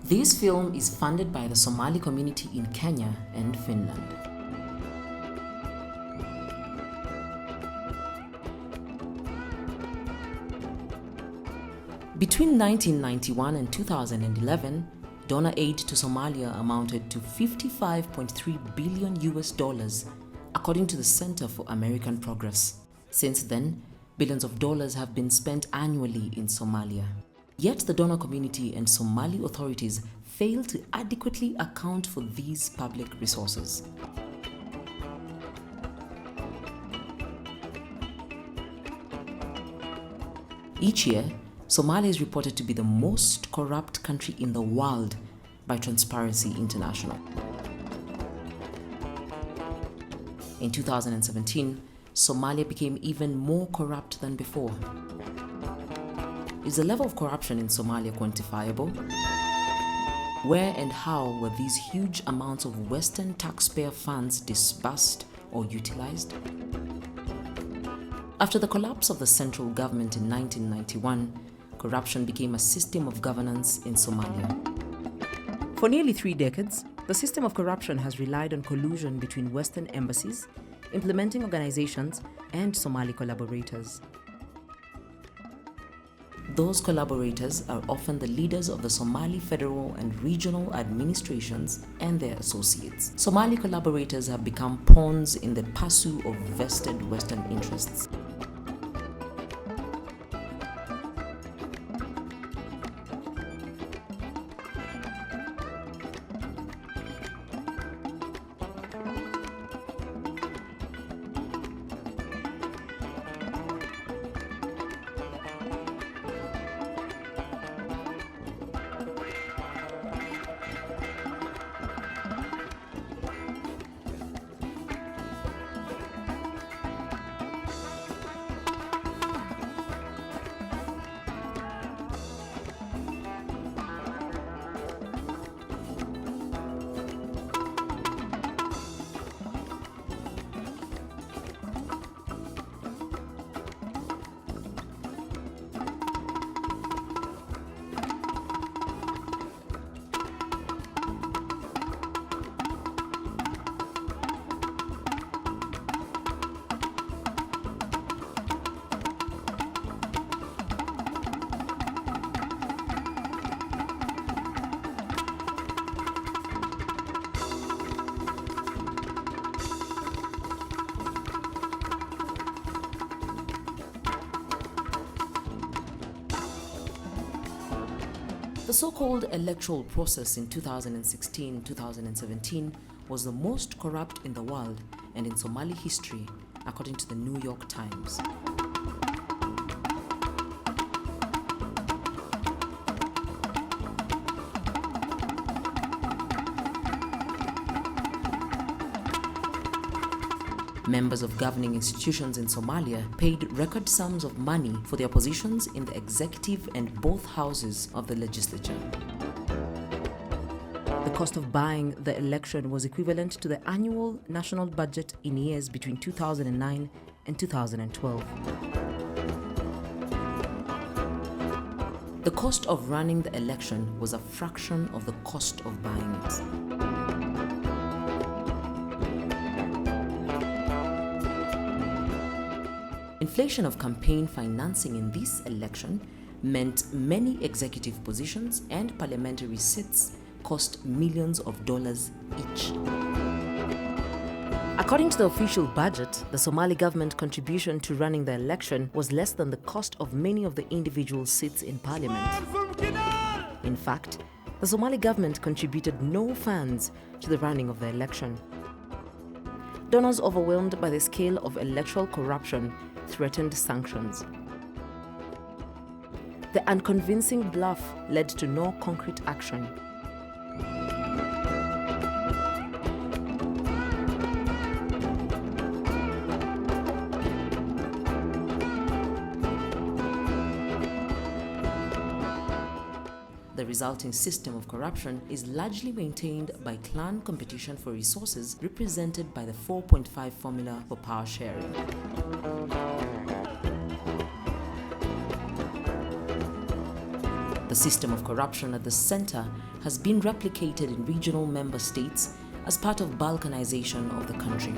This film is funded by the Somali community in Kenya and Finland. Between 1991 and 2011, donor aid to Somalia amounted to $55.3 billion, according to the Center for American Progress. Since then, billions of dollars have been spent annually in Somalia. Yet the donor community and Somali authorities fail to adequately account for these public resources. Each year, Somalia is reported to be the most corrupt country in the world by Transparency International. In 2017, Somalia became even more corrupt than before. Is the level of corruption in Somalia quantifiable? Where and how were these huge amounts of Western taxpayer funds disbursed or utilized? After the collapse of the central government in 1991, corruption became a system of governance in Somalia. For nearly 3 decades, the system of corruption has relied on collusion between Western embassies, implementing organizations, and Somali collaborators. Those collaborators are often the leaders of the Somali federal and regional administrations and their associates. Somali collaborators have become pawns in the pursuit of vested Western interests. The so-called electoral process in 2016-2017 was the most corrupt in the world and in Somali history, according to the New York Times. Members of governing institutions in Somalia paid record sums of money for their positions in the executive and both houses of the legislature. The cost of buying the election was equivalent to the annual national budget in years between 2009 and 2012. The cost of running the election was a fraction of the cost of buying it. Inflation of campaign financing in this election meant many executive positions and parliamentary seats cost millions of dollars each. According to the official budget, the Somali government contribution to running the election was less than the cost of many of the individual seats in parliament. In fact, the Somali government contributed no funds to the running of the election. Donors, overwhelmed by the scale of electoral corruption, threatened sanctions. The unconvincing bluff led to no concrete action. The resulting system of corruption is largely maintained by clan competition for resources, represented by the 4.5 formula for power sharing. The The system of corruption at the center has been replicated in regional member states as part of balkanization of the country.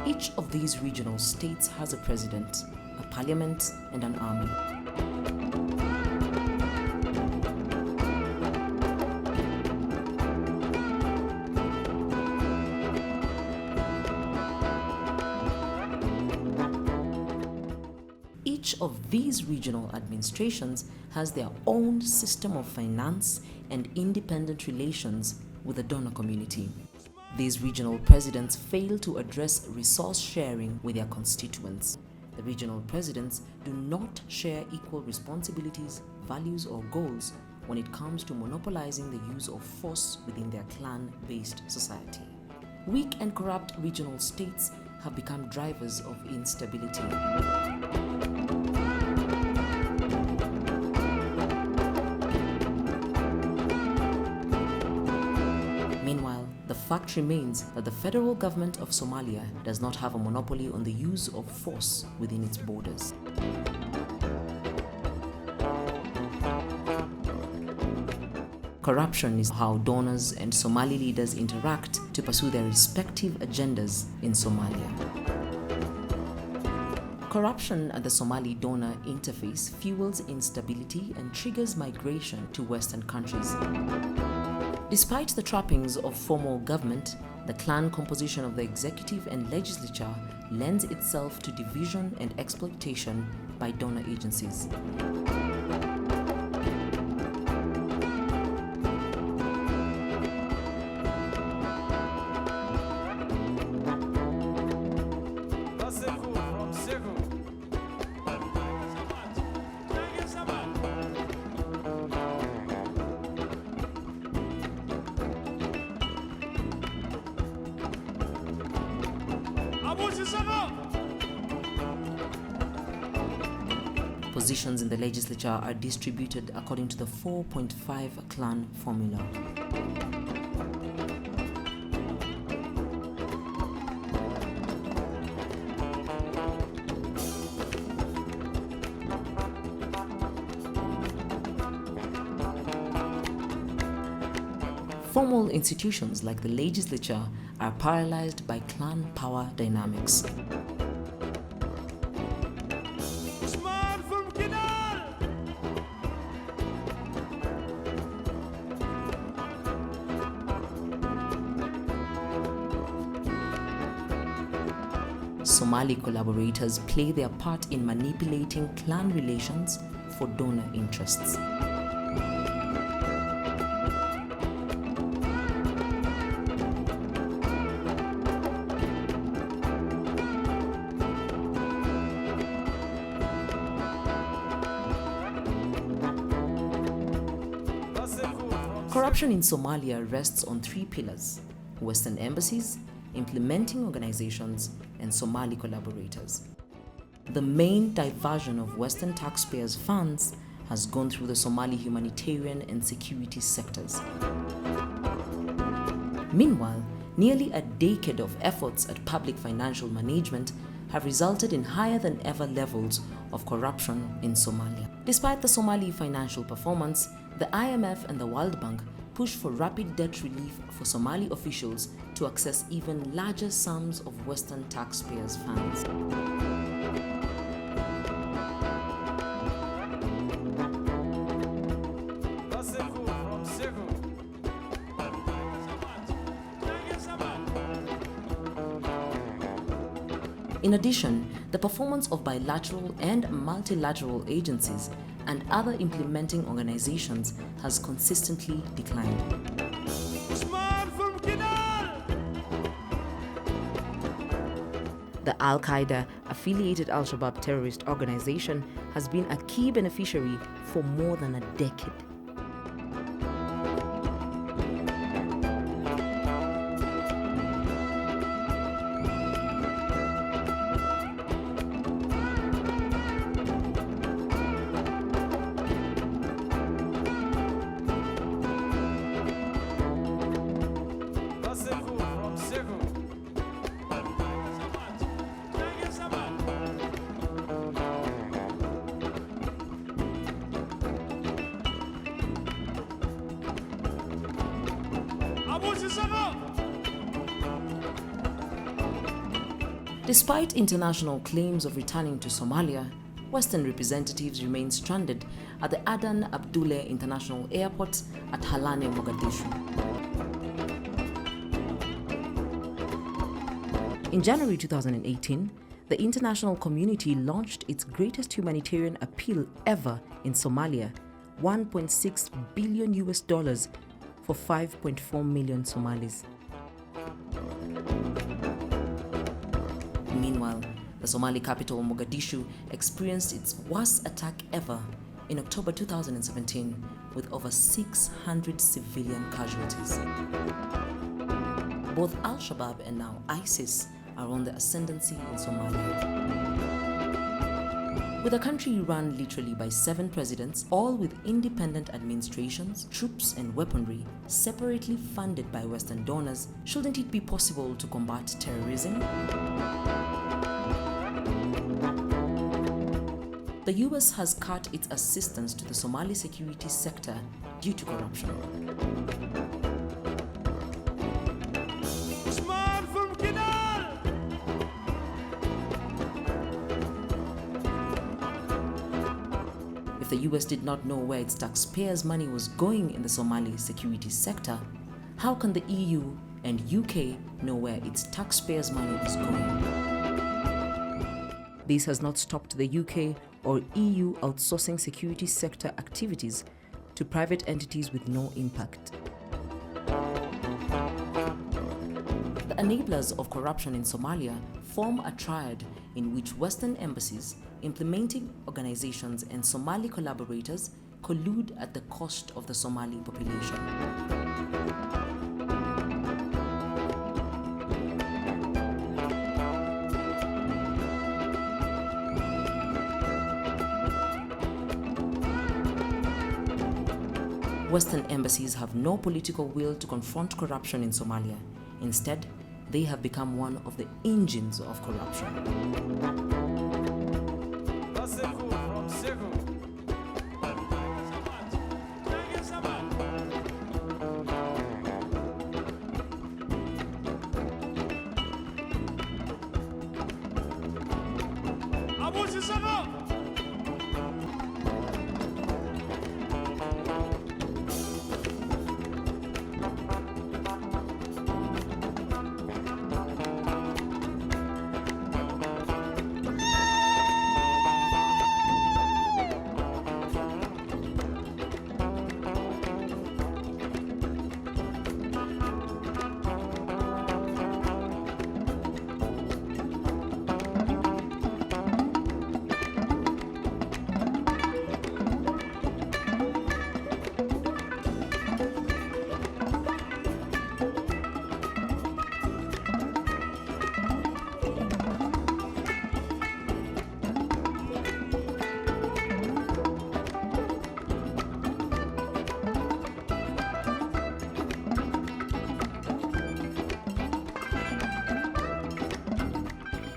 Each of these regional states has a president, a parliament, and an army. Each of these regional administrations has their own system of finance and independent relations with the donor community. These regional presidents fail to address resource sharing with their constituents. The regional presidents do not share equal responsibilities, values, or goals when it comes to monopolizing the use of force within their clan-based society. Weak and corrupt regional states have become drivers of instability. Meanwhile, the fact remains that the federal government of Somalia does not have a monopoly on the use of force within its borders. Corruption is how donors and Somali leaders interact to pursue their respective agendas in Somalia. Corruption at the Somali donor interface fuels instability and triggers migration to Western countries. Despite the trappings of formal government, the clan composition of the executive and legislature lends itself to division and exploitation by donor agencies. Positions in the legislature are distributed according to the 4.5 clan formula. Formal institutions like the legislature are paralyzed by clan power dynamics. Somali collaborators play their part in manipulating clan relations for donor interests. Corruption in Somalia rests on three pillars: Western embassies, implementing organizations, and Somali collaborators. The main diversion of Western taxpayers' funds has gone through the Somali humanitarian and security sectors. Meanwhile, nearly a decade of efforts at public financial management have resulted in higher than ever levels of corruption in Somalia. Despite the Somali financial performance, the IMF and the World Bank push for rapid debt relief for Somali officials to access even larger sums of Western taxpayers' funds. In addition, the performance of bilateral and multilateral agencies and other implementing organizations has consistently declined. The Al-Qaeda-affiliated Al-Shabaab terrorist organization has been a key beneficiary for more than a decade. Despite international claims of returning to Somalia, Western representatives remain stranded at the Adan Abdullah International Airport at Halane, Mogadishu. In January 2018, the international community launched its greatest humanitarian appeal ever in Somalia, $1.6 billion for 5.4 million Somalis. Meanwhile, the Somali capital Mogadishu experienced its worst attack ever in October 2017 with over 600 civilian casualties. Both Al-Shabaab and now ISIS are on the ascendancy in Somalia. With a country run literally by 7 presidents, all with independent administrations, troops and weaponry, separately funded by Western donors, shouldn't it be possible to combat terrorism? The US has cut its assistance to the Somali security sector due to corruption. If the US did not know where its taxpayers' money was going in the Somali security sector, how can the EU and UK know where its taxpayers' money is going? This has not stopped the UK or EU outsourcing security sector activities to private entities with no impact. The enablers of corruption in Somalia form a triad in which Western embassies, implementing organizations and Somali collaborators collude at the cost of the Somali population. Western embassies have no political will to confront corruption in Somalia. Instead, they have become one of the engines of corruption.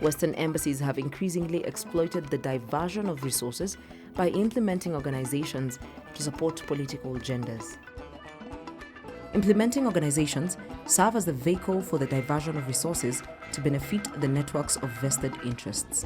Western embassies have increasingly exploited the diversion of resources by implementing organizations to support political agendas. Implementing organizations serve as the vehicle for the diversion of resources to benefit the networks of vested interests.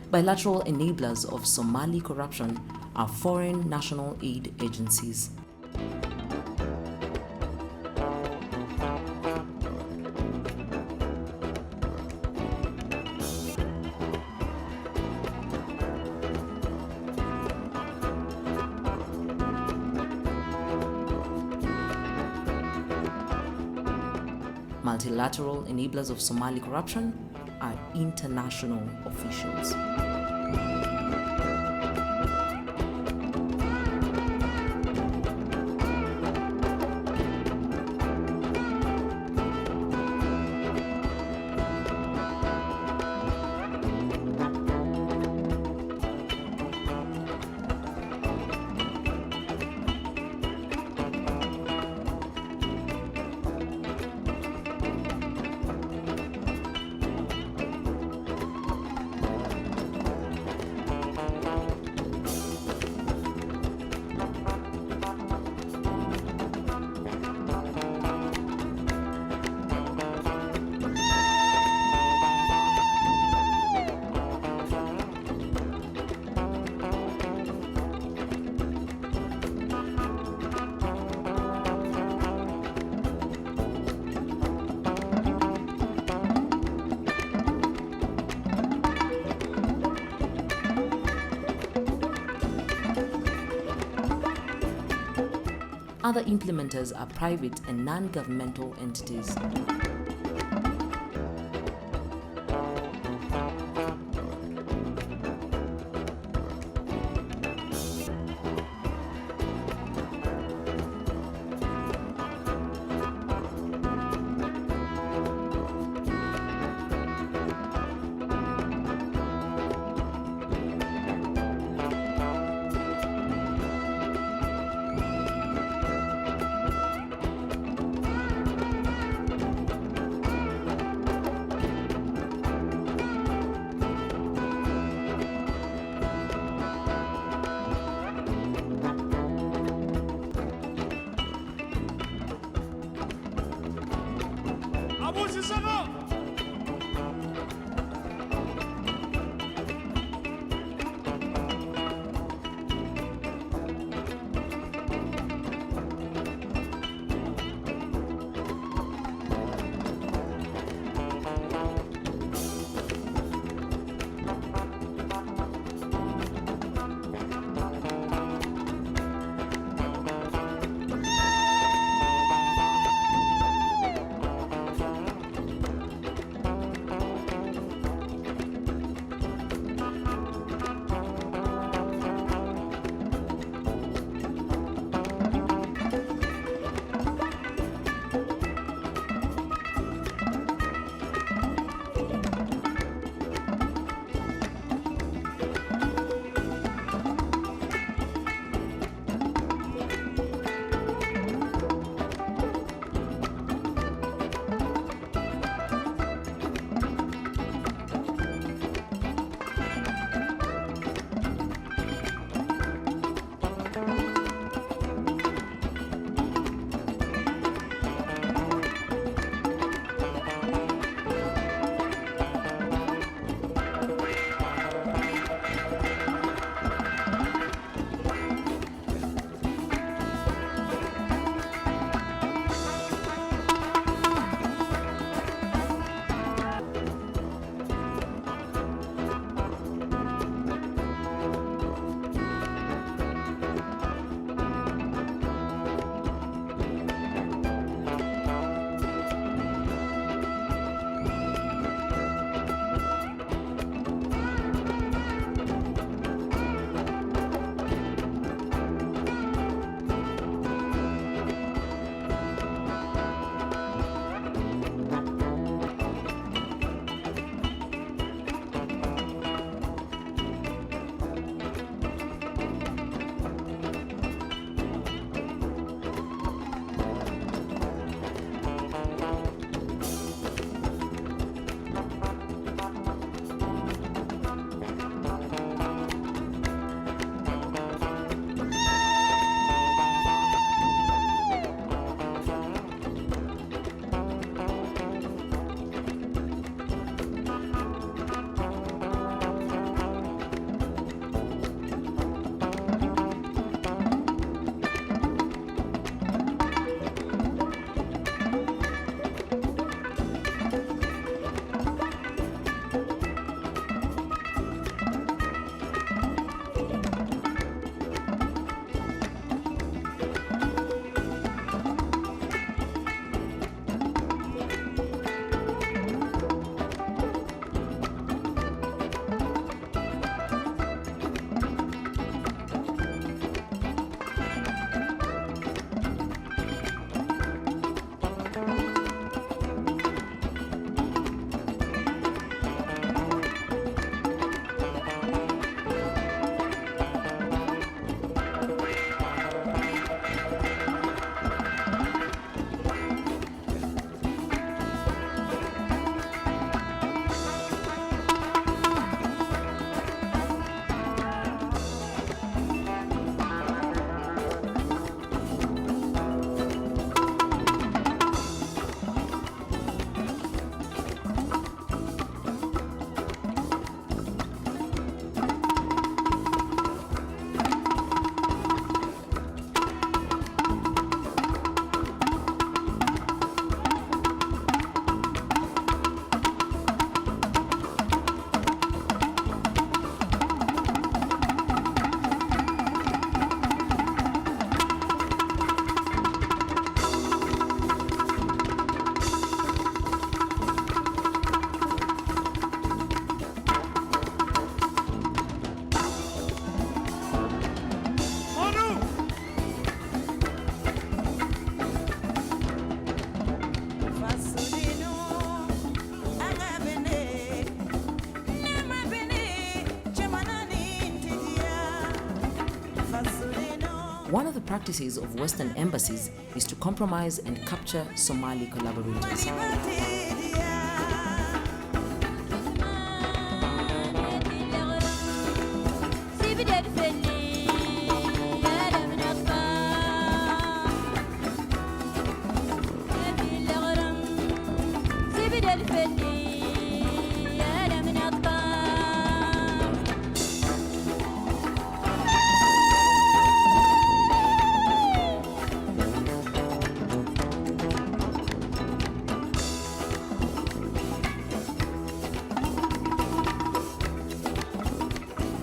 Bilateral enablers of Somali corruption are foreign national aid agencies. Multilateral enablers of Somali corruption are international officials. Other implementers are private and non-governmental entities. One of the practices of Western embassies is to compromise and capture Somali collaborators.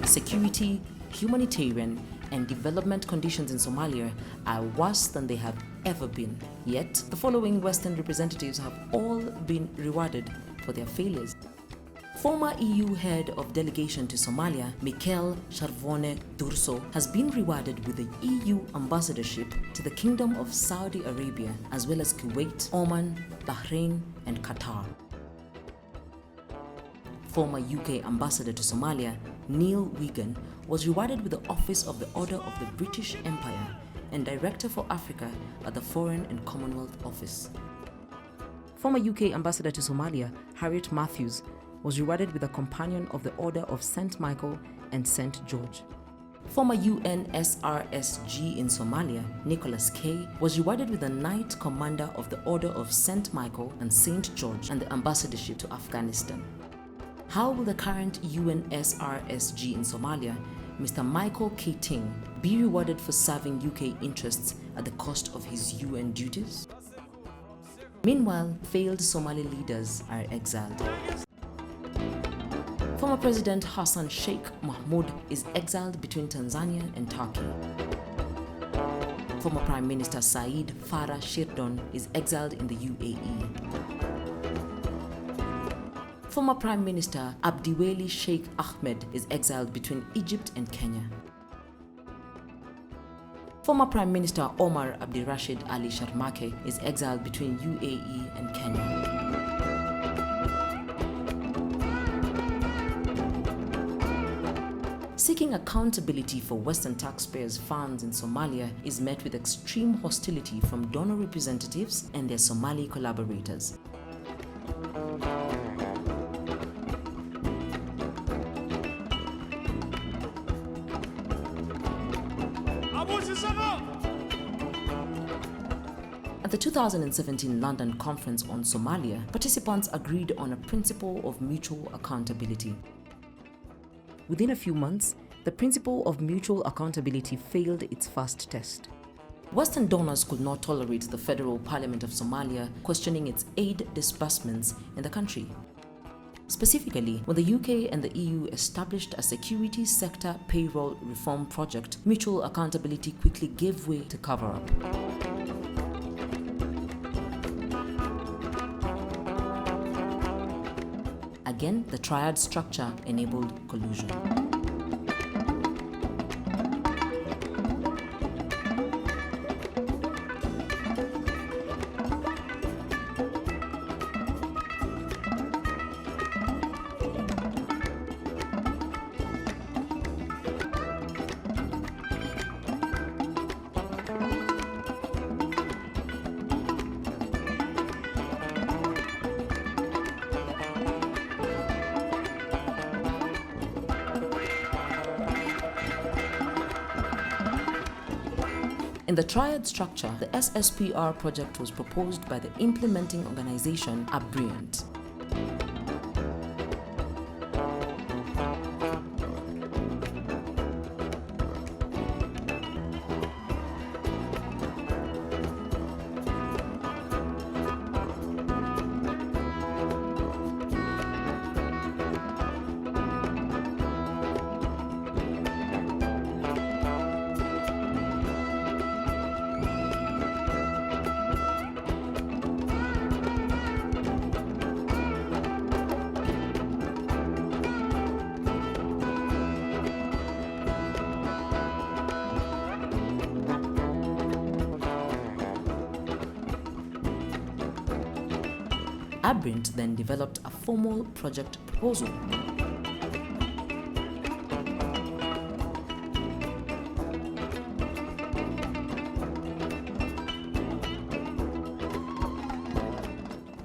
Security, humanitarian, and development conditions in Somalia are worse than they have ever been. Yet, the following Western representatives have all been rewarded for their failures. Former EU head of delegation to Somalia, Mikel Sharvone Durso, has been rewarded with the EU ambassadorship to the Kingdom of Saudi Arabia, as well as Kuwait, Oman, Bahrain, and Qatar. Former UK ambassador to Somalia, Neil Wigan, was rewarded with the Office of the Order of the British Empire and Director for Africa at the Foreign and Commonwealth Office. Former UK ambassador to Somalia, Harriet Matthews, was rewarded with a Companion of the Order of St. Michael and St. George. Former UNSRSG in Somalia, Nicholas Kay, was rewarded with the Knight Commander of the Order of St. Michael and St. George and the ambassadorship to Afghanistan. How will the current UNSRSG in Somalia, Mr. Michael Keating, be rewarded for serving UK interests at the cost of his UN duties? Meanwhile, failed Somali leaders are exiled. Former President Hassan Sheikh Mohamud is exiled between Tanzania and Turkey. Former Prime Minister Said Farah Shirdon is exiled in the UAE. Former Prime Minister Abdiweli Sheikh Ahmed is exiled between Egypt and Kenya. Former Prime Minister Omar Abdirashid Ali Sharmake is exiled between UAE and Kenya. Seeking accountability for Western taxpayers' funds in Somalia is met with extreme hostility from donor representatives and their Somali collaborators. At the 2017 London Conference on Somalia, participants agreed on a principle of mutual accountability. Within a few months, the principle of mutual accountability failed its first test. Western donors could not tolerate the Federal Parliament of Somalia questioning its aid disbursements in the country. Specifically, when the UK and the EU established a security sector payroll reform project, mutual accountability quickly gave way to cover-up. Again, the Triad structure enabled collusion. In the Triad structure, the SSPR project was proposed by the implementing organization Abriant. Abriant then developed a formal project proposal.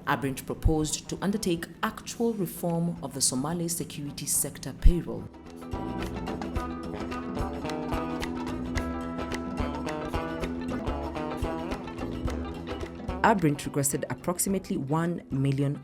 Abrint proposed to undertake actual reform of the Somali security sector payroll. Abrint requested approximately $1 million.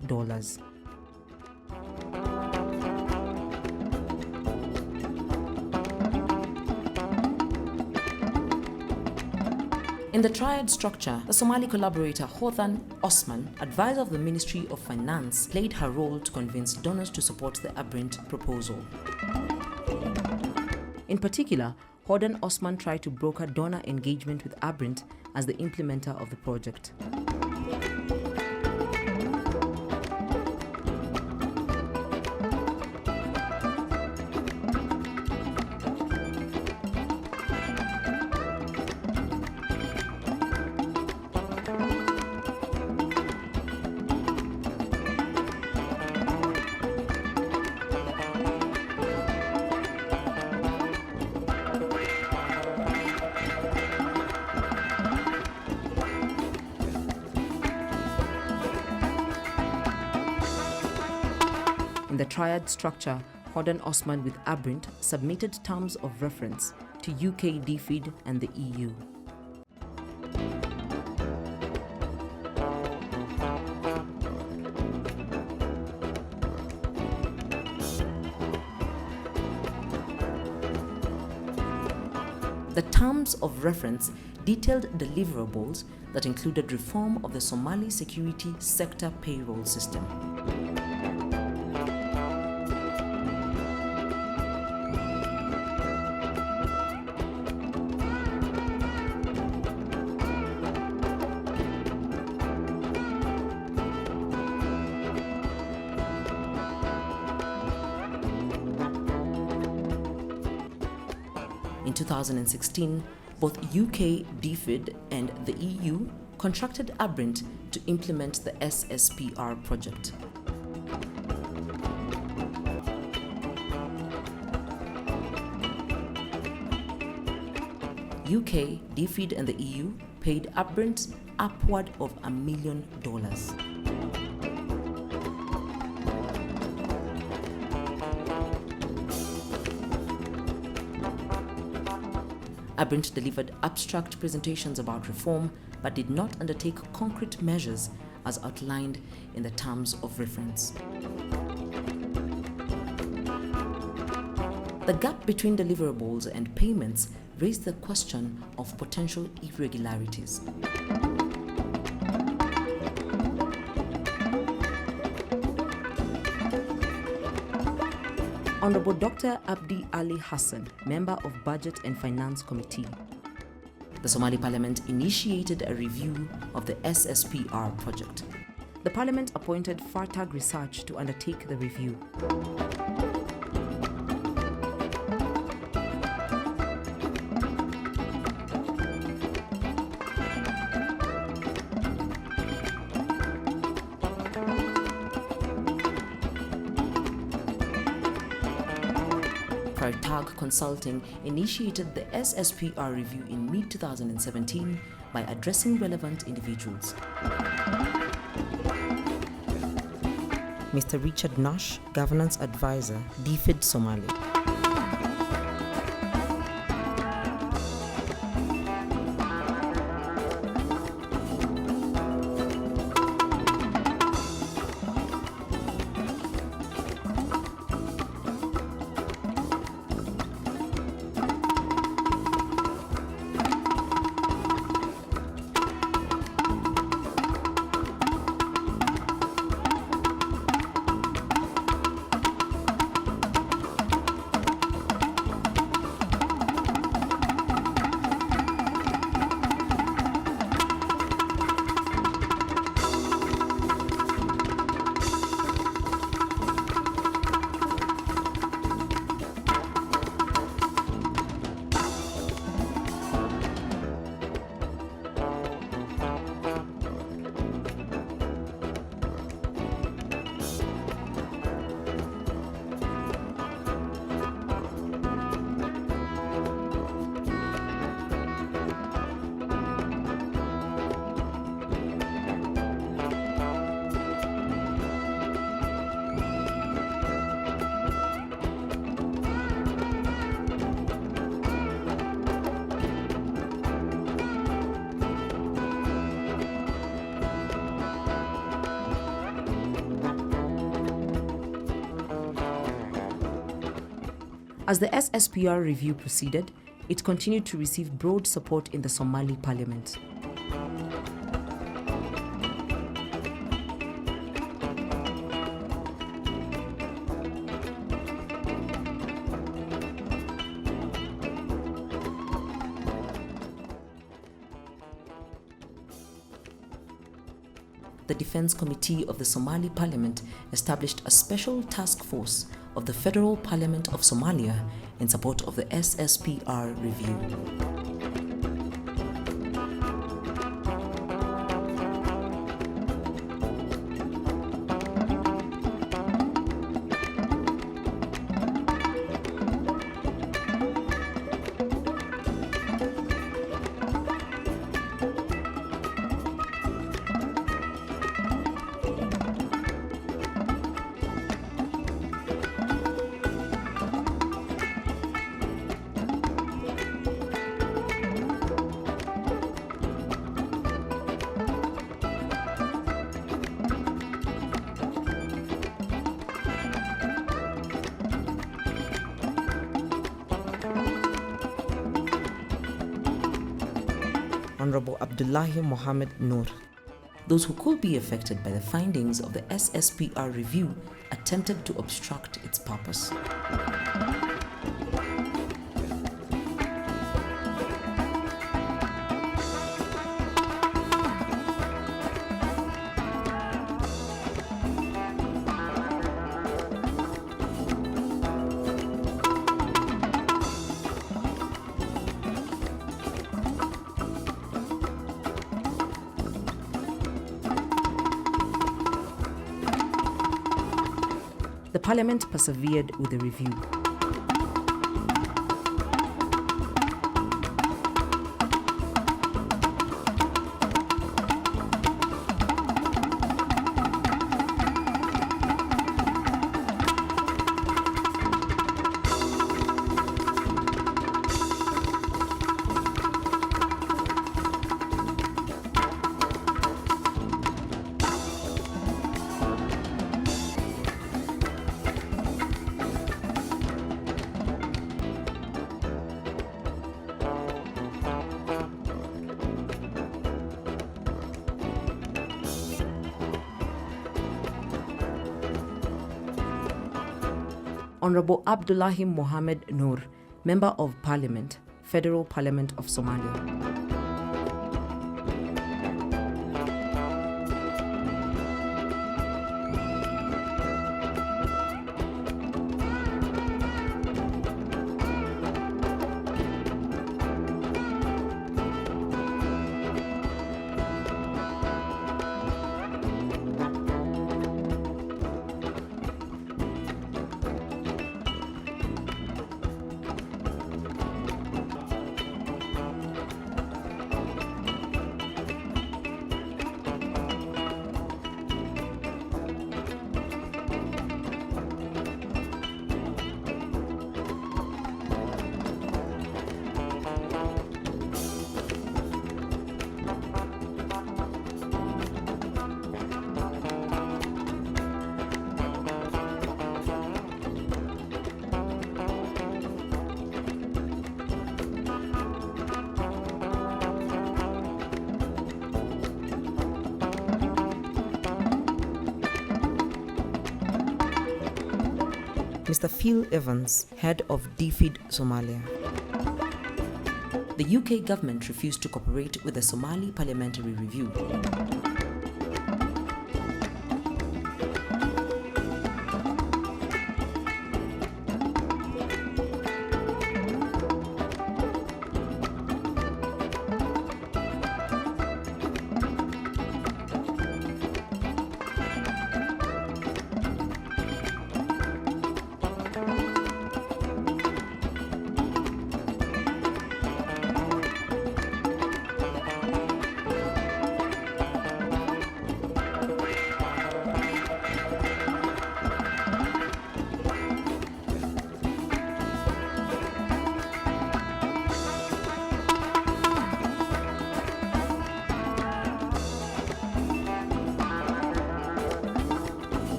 In the Triad structure, the Somali collaborator Hothan Osman, advisor of the Ministry of Finance, played her role to convince donors to support the Abrint proposal. In particular, Hothan Osman tried to broker donor engagement with Abrint as the implementer of the project. In the Triad structure, Hothan Osman with Abrint submitted terms of reference to UK DFID and the EU. The terms of reference detailed deliverables that included reform of the Somali security sector payroll system. In 2016, both UK DFID and the EU contracted Abrint to implement the SSPR project. UK, DFID and the EU paid Abrint upward of $1 million. Abrint delivered abstract presentations about reform but did not undertake concrete measures as outlined in the terms of reference. The gap between deliverables and payments raised the question of potential irregularities. Honorable Dr. Abdi Ali Hassan, member of Budget and Finance Committee. The Somali Parliament initiated a review of the SSPR project. The Parliament appointed Fartaag Research to undertake the review. Fartaag Consulting initiated the SSPR review in mid-2017 by addressing relevant individuals. Mr. Richard Nash, Governance Advisor, DFID Somalia. As the SSPR review proceeded, it continued to receive broad support in the Somali parliament. The Defense Committee of the Somali Parliament established a special task force of the Federal Parliament of Somalia in support of the SSPR review. Honorable Abdullahi Mohammed Noor. Those who could be affected by the findings of the SSPR review attempted to obstruct its purpose. The Parliament persevered with the review. Honorable Abdullahi Mohammed Noor, Member of Parliament, Federal Parliament of Somalia. Mr. Phil Evans, head of DFID Somalia. The UK government refused to cooperate with the Somali Parliamentary review.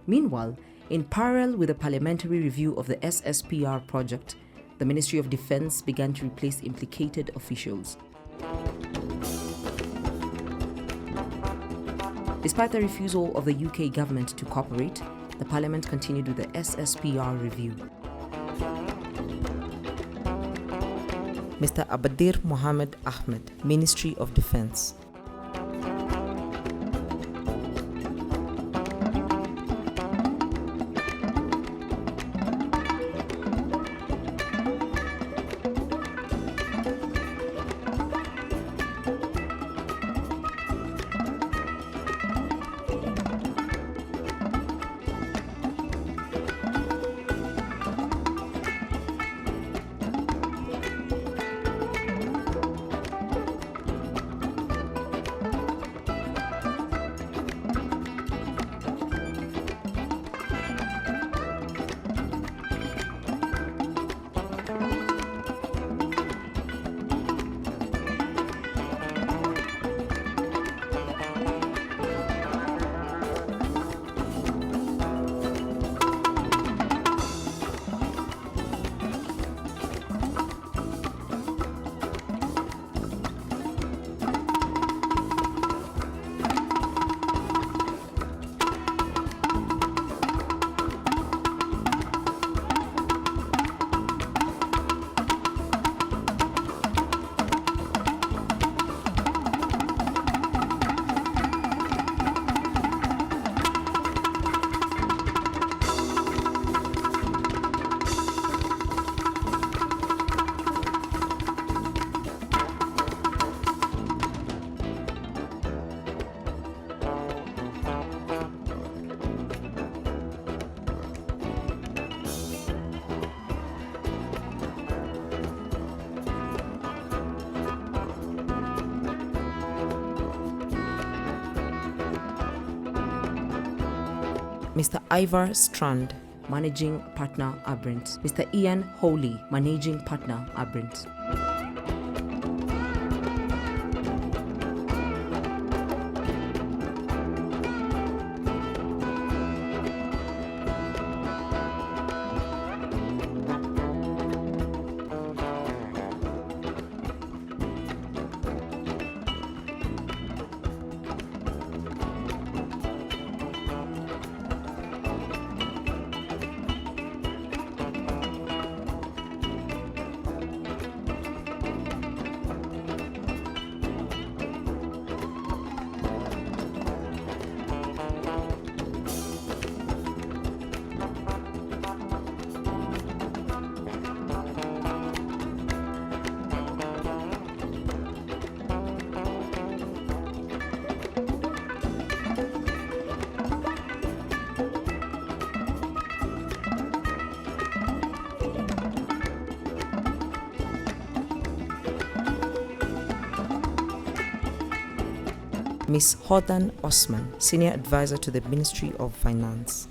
Meanwhile, in parallel with the parliamentary review of the SSPR project, the Ministry of Defense began to replace implicated officials. Despite the refusal of the UK government to cooperate, the Parliament continued with the SSPR review. Mr. Abadir Mohammed Ahmed, Ministry of Defense. Mr. Ivar Strand, Managing Partner, Abrint. Mr. Ian Hawley, Managing Partner, Abrint. Ms. Hodan Osman, Senior Advisor to the Ministry of Finance.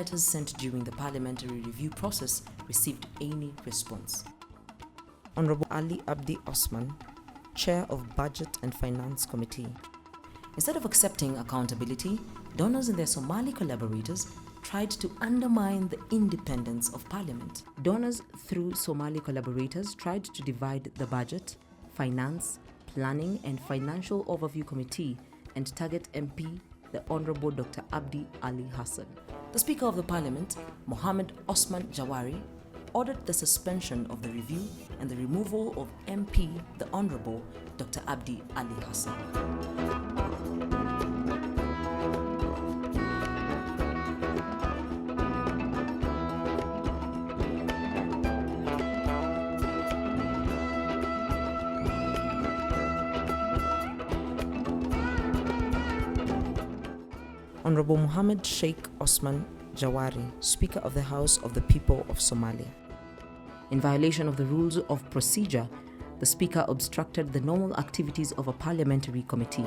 letters sent during the parliamentary review process received any response. Honorable Ali Abdi Osman, Chair of Budget and Finance Committee. Instead of accepting accountability, donors and their Somali collaborators tried to undermine the independence of Parliament. Donors, through Somali collaborators, tried to divide the Budget, Finance, Planning and Financial Overview Committee and target MP, the Honorable Dr. Abdi Ali Hassan. The Speaker of the Parliament, Mohammed Osman Jawari, ordered the suspension of the review and the removal of MP, the Honorable Dr. Abdi Ali Hassan. Honorable Mohammed Sheikh Osman Jawari, Speaker of the House of the People of Somalia. In violation of the rules of procedure, the Speaker obstructed the normal activities of a parliamentary committee.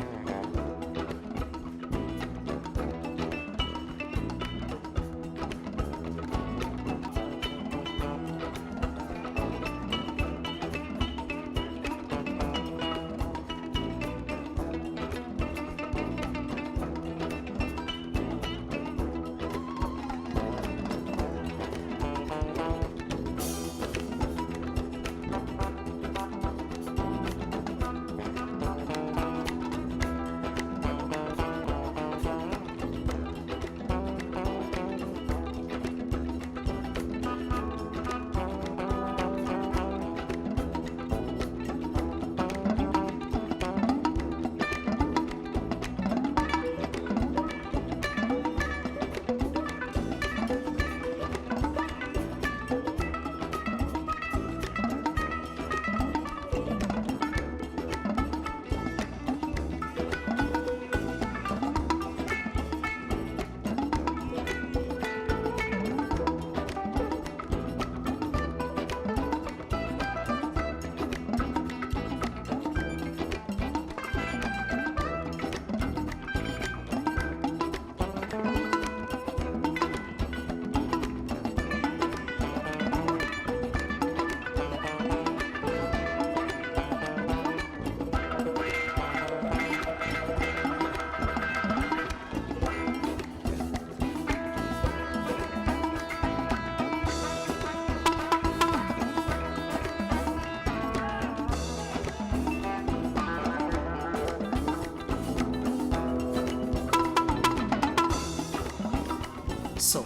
So,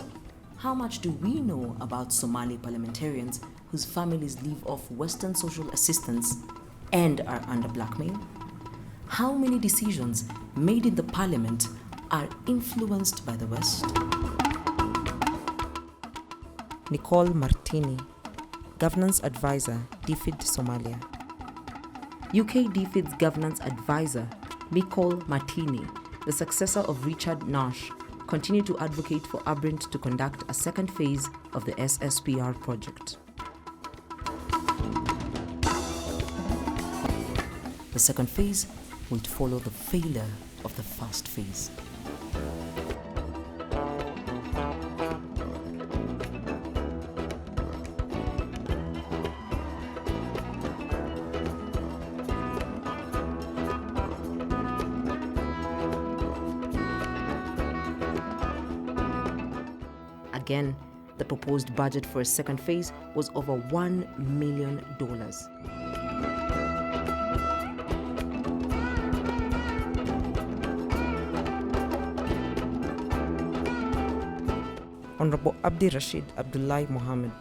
how much do we know about Somali parliamentarians whose families live off Western social assistance and are under blackmail? How many decisions made in the parliament are influenced by the West? Nicole Martini, Governance Advisor, DFID Somalia. UK DFID's governance advisor, Nicole Martini, the successor of Richard Nash, continued to advocate for Abrint to conduct a second phase of the SSPR project. The second phase would follow the failure of the first phase. Again, the proposed budget for a second phase was over $1 million. Honorable Abdi Rashid Abdullahi Mohammed,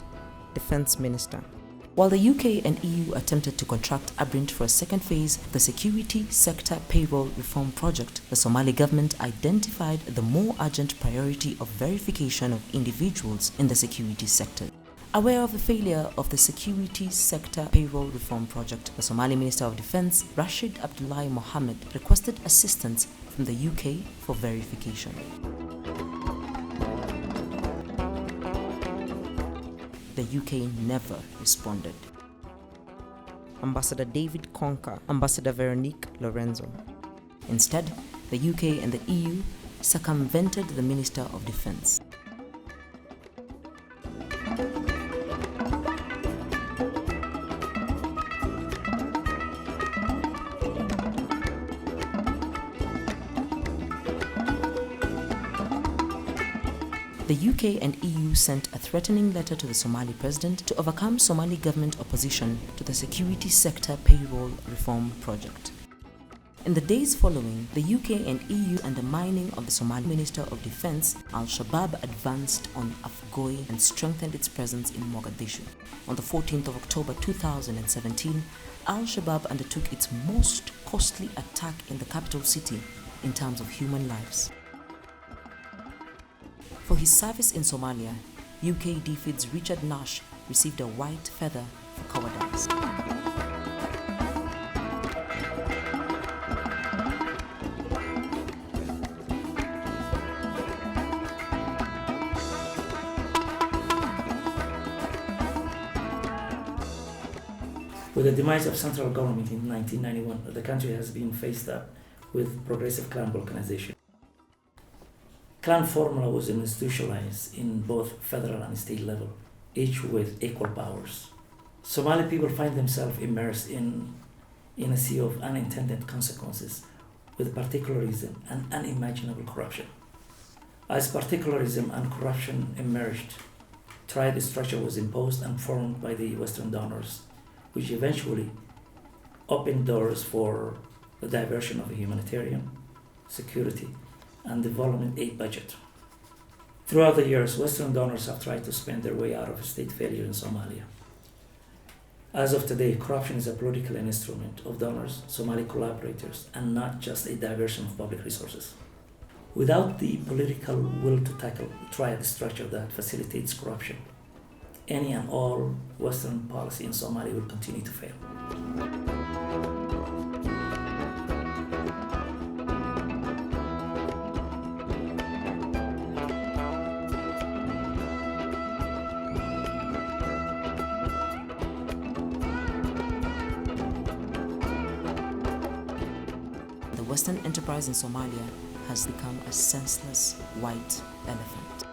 Defense Minister. While the UK and EU attempted to contract Abrint for a second phase of the security sector payroll reform project, the Somali government identified the more urgent priority of verification of individuals in the security sector. Aware of the failure of the security sector payroll reform project, the Somali Minister of Defense, Rashid Abdullahi Mohammed, requested assistance from the UK for verification. The UK never responded. Ambassador David Conker, Ambassador Veronique Lorenzo. Instead, the UK and the EU circumvented the Minister of Defense. The UK and EU sent a threatening letter to the Somali president to overcome Somali government opposition to the security sector payroll reform project. In the days following, the UK and EU undermining of the Somali Minister of Defense, Al-Shabaab advanced on Afgoy and strengthened its presence in Mogadishu. On the 14th of October 2017, Al-Shabaab undertook its most costly attack in the capital city in terms of human lives. For his service in Somalia, UK DFID's Richard Nash received a white feather for cowardice. With the demise of central government in 1991, the country has been faced up with progressive clan balkanization. Clan formula was institutionalized in both federal and state level, each with equal powers. Somali people find themselves immersed in a sea of unintended consequences with particularism and unimaginable corruption. As particularism and corruption emerged, Triad structure was imposed and formed by the Western donors, which eventually opened doors for the diversion of a humanitarian, security, and development aid budget. Throughout the years, Western donors have tried to spend their way out of state failure in Somalia. As of today, corruption is a political instrument of donors, Somali collaborators, and not just a diversion of public resources. Without the political will to tackle the Triad structure that facilitates corruption, any and all Western policy in Somalia will continue to fail. The Western enterprise in Somalia has become a senseless white elephant.